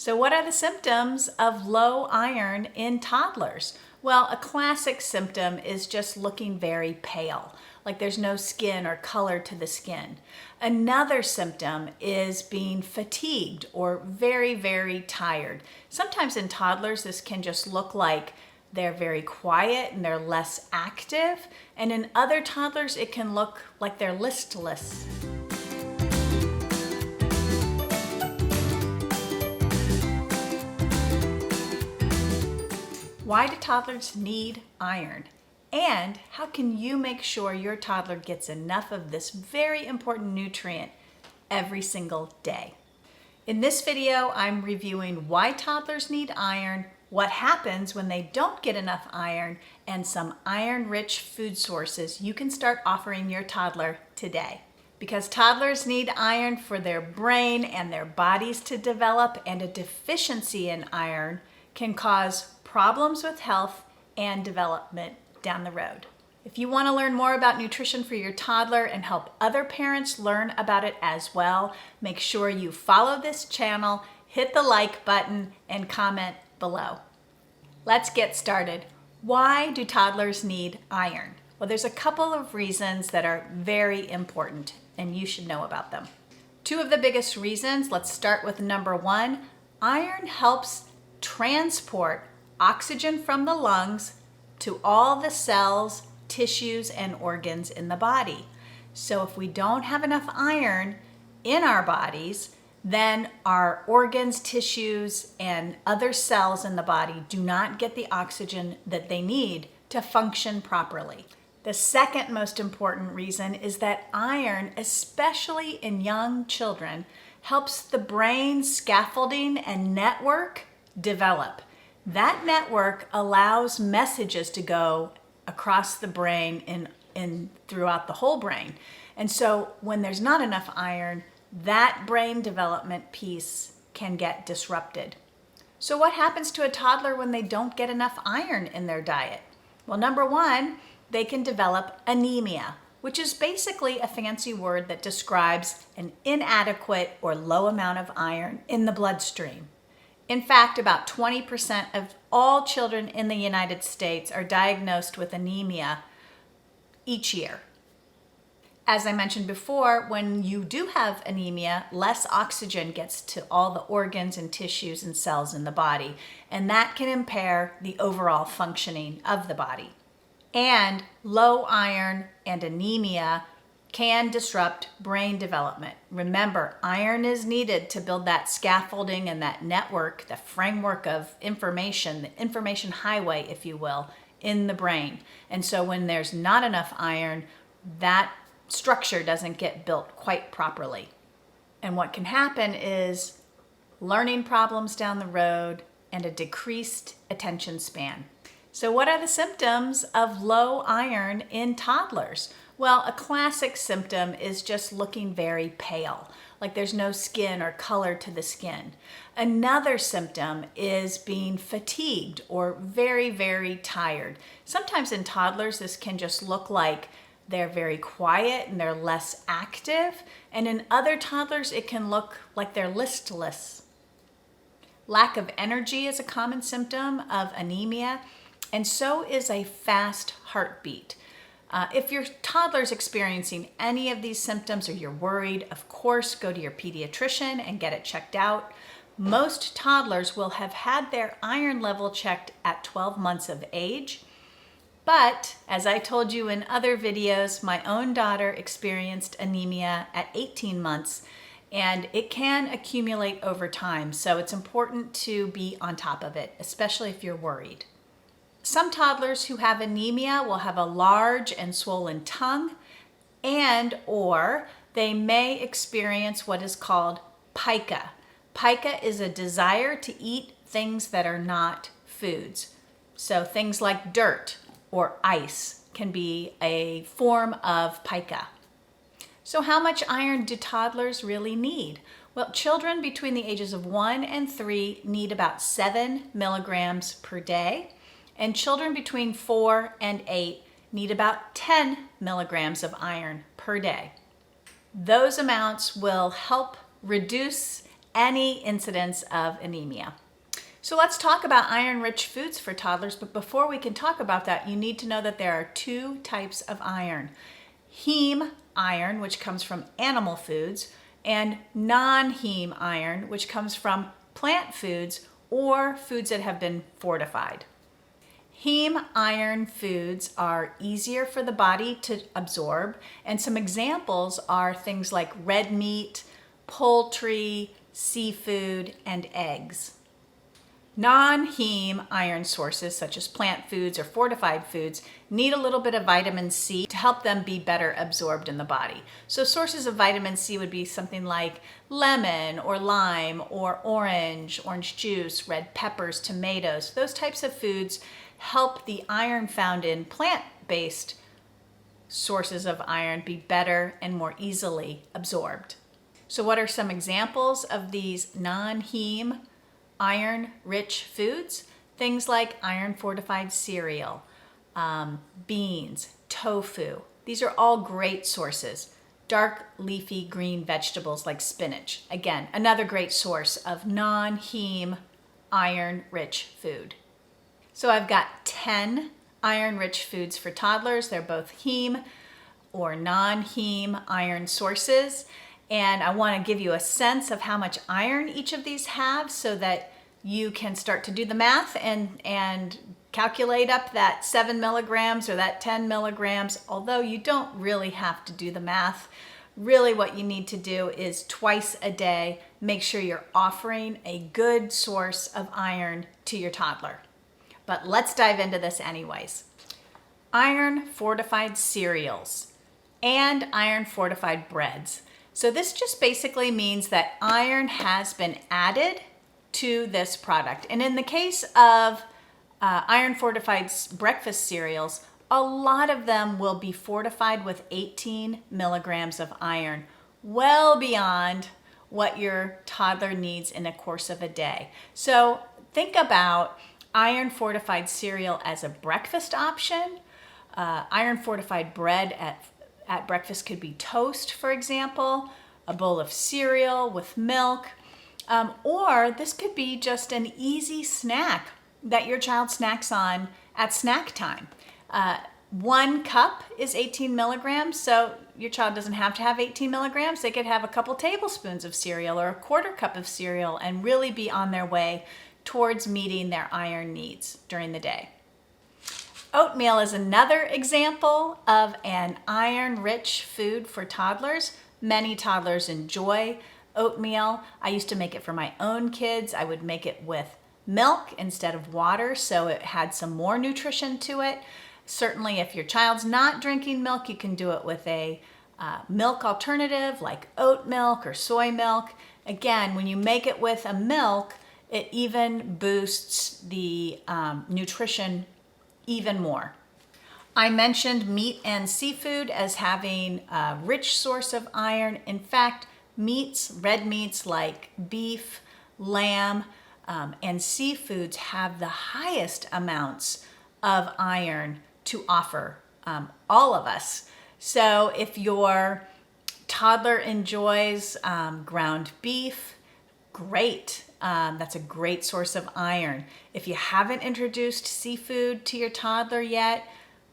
So what are the symptoms of low iron in toddlers? Well, a classic symptom is just looking very pale, like there's no skin or color to the skin. Another symptom is being fatigued or very, very tired. Sometimes in toddlers, this can just look like they're very quiet and they're less active. And in other toddlers, it can look like they're listless. Why do toddlers need iron? And how can you make sure your toddler gets enough of this very important nutrient every single day? In this video, I'm reviewing why toddlers need iron, what happens when they don't get enough iron, and some iron-rich food sources you can start offering your toddler today. Because toddlers need iron for their brain and their bodies to develop, and a deficiency in iron can cause problems with health and development down the road. If you want to learn more about nutrition for your toddler and help other parents learn about it as well, make sure you follow this channel, hit the like button, and comment below. Let's get started. Why do toddlers need iron? Well, there's a couple of reasons that are very important, and you should know about them. Two of the biggest reasons, let's start with number one. Iron helps transport oxygen from the lungs to all the cells, tissues, and organs in the body. So if we don't have enough iron in our bodies, then our organs, tissues, and other cells in the body do not get the oxygen that they need to function properly. The second most important reason is that iron, especially in young children, helps the brain scaffolding and network develop. That network allows messages to go across the brain and throughout the whole brain. And so when there's not enough iron, that brain development piece can get disrupted. So what happens to a toddler when they don't get enough iron in their diet? Well, number one, they can develop anemia, which is basically a fancy word that describes an inadequate or low amount of iron in the bloodstream. In fact, about 20% of all children in the United States are diagnosed with anemia each year. As I mentioned before, when you do have anemia, less oxygen gets to all the organs and tissues and cells in the body, and that can impair the overall functioning of the body. And low iron and anemia can disrupt brain development. Remember, iron is needed to build that scaffolding and that network, the framework of information, the information highway, if you will, in the brain. And so when there's not enough iron, that structure doesn't get built quite properly. And what can happen is learning problems down the road and a decreased attention span. So what are the symptoms of low iron in toddlers? Well, a classic symptom is just looking very pale, like there's no skin or color to the skin. Another symptom is being fatigued or very, very tired. Sometimes in toddlers, this can just look like they're very quiet and they're less active. And in other toddlers, it can look like they're listless. Lack of energy is a common symptom of anemia, and so is a fast heartbeat. If your toddler's experiencing any of these symptoms or you're worried, of course, go to your pediatrician and get it checked out. Most toddlers will have had their iron level checked at 12 months of age. But as I told you in other videos, my own daughter experienced anemia at 18 months, and it can accumulate over time. So it's important to be on top of it, especially if you're worried. Some toddlers who have anemia will have a large and swollen tongue, or they may experience what is called pica. Pica is a desire to eat things that are not foods. So things like dirt or ice can be a form of pica. So how much iron do toddlers really need? Well, children between the ages of 1 and 3 need about 7 milligrams per day. And children between 4 and 8 need about 10 milligrams of iron per day. Those amounts will help reduce any incidence of anemia. So let's talk about iron-rich foods for toddlers, but before we can talk about that, you need to know that there are two types of iron. Heme iron, which comes from animal foods, and non-heme iron, which comes from plant foods or foods that have been fortified. Heme iron foods are easier for the body to absorb, and some examples are things like red meat, poultry, seafood, and eggs. Non-heme iron sources, such as plant foods or fortified foods, need a little bit of vitamin C to help them be better absorbed in the body. So sources of vitamin C would be something like lemon or lime or orange juice, red peppers, tomatoes. Those types of foods help the iron found in plant-based sources of iron be better and more easily absorbed. So what are some examples of these non-heme iron-rich foods? Things like iron-fortified cereal, beans, tofu. These are all great sources. Dark leafy green vegetables like spinach. Again, another great source of non-heme iron-rich food. So I've got 10 iron-rich foods for toddlers. They're both heme or non-heme iron sources. And I want to give you a sense of how much iron each of these have so that you can start to do the math and calculate up that 7 milligrams or that 10 milligrams, although you don't really have to do the math. Really what you need to do is twice a day, make sure you're offering a good source of iron to your toddler. But let's dive into this anyways. Iron-fortified cereals and iron-fortified breads. So this just basically means that iron has been added to this product. And in the case of iron-fortified breakfast cereals, a lot of them will be fortified with 18 milligrams of iron, well beyond what your toddler needs in a course of a day. So think about iron-fortified cereal as a breakfast option. Iron-fortified bread at breakfast could be toast, for example, a bowl of cereal with milk, or this could be just an easy snack that your child snacks on at snack time. 1 cup is 18 milligrams, so your child doesn't have to have 18 milligrams. They could have a couple tablespoons of cereal or a 1/4 cup of cereal and really be on their way towards meeting their iron needs during the day. Oatmeal is another example of an iron-rich food for toddlers. Many toddlers enjoy oatmeal. I used to make it for my own kids. I would make it with milk instead of water, so it had some more nutrition to it. Certainly, if your child's not drinking milk, you can do it with a milk alternative like oat milk or soy milk. Again, when you make it with a milk, it even boosts the nutrition even more. I mentioned meat and seafood as having a rich source of iron. In fact, meats, red meats like beef, lamb, and seafoods have the highest amounts of iron to offer all of us. So if your toddler enjoys ground beef, great. That's a great source of iron. If you haven't introduced seafood to your toddler yet,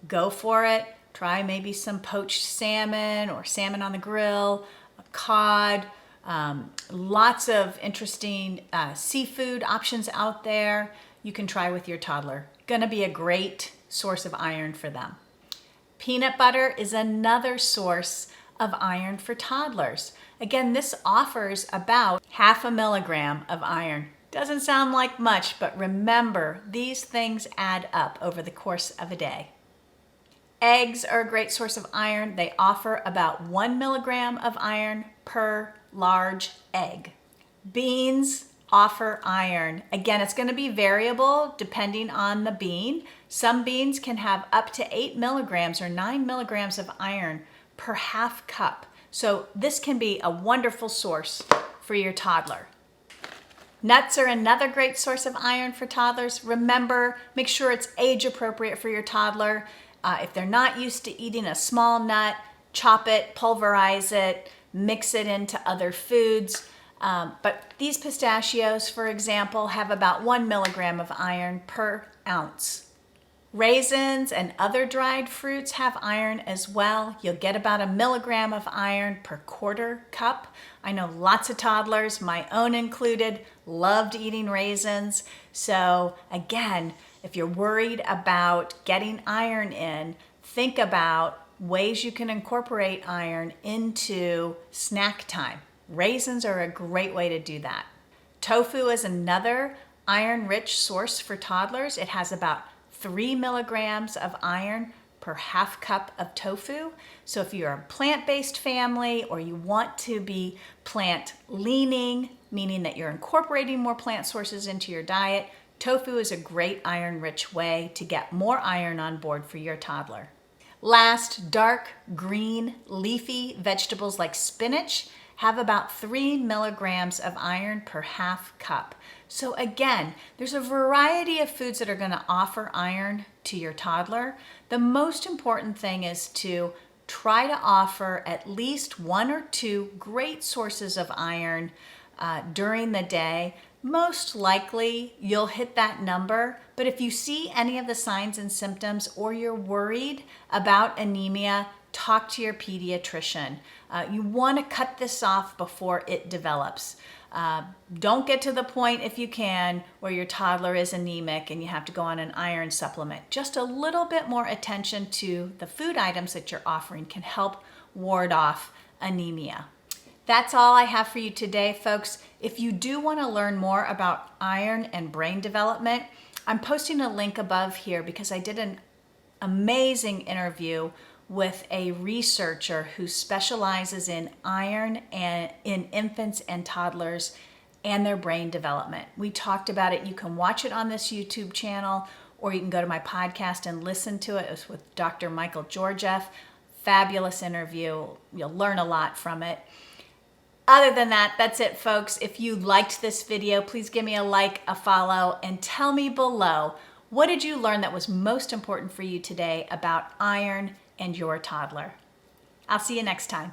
go for it. Try maybe some poached salmon or salmon on the grill, cod. Lots of interesting seafood options out there you can try with your toddler. Gonna be a great source of iron for them. Peanut butter is another source of iron for toddlers. Again, this offers about 1/2 milligram of iron. Doesn't sound like much, but remember, these things add up over the course of a day. Eggs are a great source of iron. They offer about 1 milligram of iron per large egg. Beans offer iron. Again, it's going to be variable depending on the bean. Some beans can have up to 8 milligrams or 9 milligrams of iron per 1/2 cup. So this can be a wonderful source for your toddler. Nuts are another great source of iron for toddlers. Remember, make sure it's age appropriate for your toddler. If they're not used to eating a small nut, chop it, pulverize it, mix it into other foods. But these pistachios, for example, have about 1 milligram of iron per ounce. Raisins and other dried fruits have iron as well. You'll get about 1 milligram of iron per quarter cup. I know lots of toddlers, my own included, loved eating raisins. So again, if you're worried about getting iron in, think about ways you can incorporate iron into snack time. Raisins are a great way to do that. Tofu is another iron-rich source for toddlers. It has about 3 milligrams of iron per half cup of tofu. So if you're a plant-based family or you want to be plant-leaning, meaning that you're incorporating more plant sources into your diet, tofu is a great iron-rich way to get more iron on board for your toddler. Last, dark green leafy vegetables like spinach have about 3 milligrams of iron per half cup. So again, there's a variety of foods that are going to offer iron to your toddler. The most important thing is to try to offer at least 1 or 2 great sources of iron during the day. Most likely you'll hit that number, but if you see any of the signs and symptoms or you're worried about anemia, talk to your pediatrician. You want to cut this off before it develops. Don't get to the point, if you can, where your toddler is anemic and you have to go on an iron supplement. Just a little bit more attention to the food items that you're offering can help ward off anemia. That's all I have for you today, folks. If you do want to learn more about iron and brain development, I'm posting a link above here because I did an amazing interview with a researcher who specializes in iron and in infants and toddlers and their brain development. We talked about it. You can watch it on this YouTube channel, or you can go to my podcast and listen to it. It was with Dr. Michael Georgieff. Fabulous interview. You'll learn a lot from it. Other than that, that's it, folks. If you liked this video, please give me a like, a follow, and tell me below, what did you learn that was most important for you today about iron and your toddler? I'll see you next time.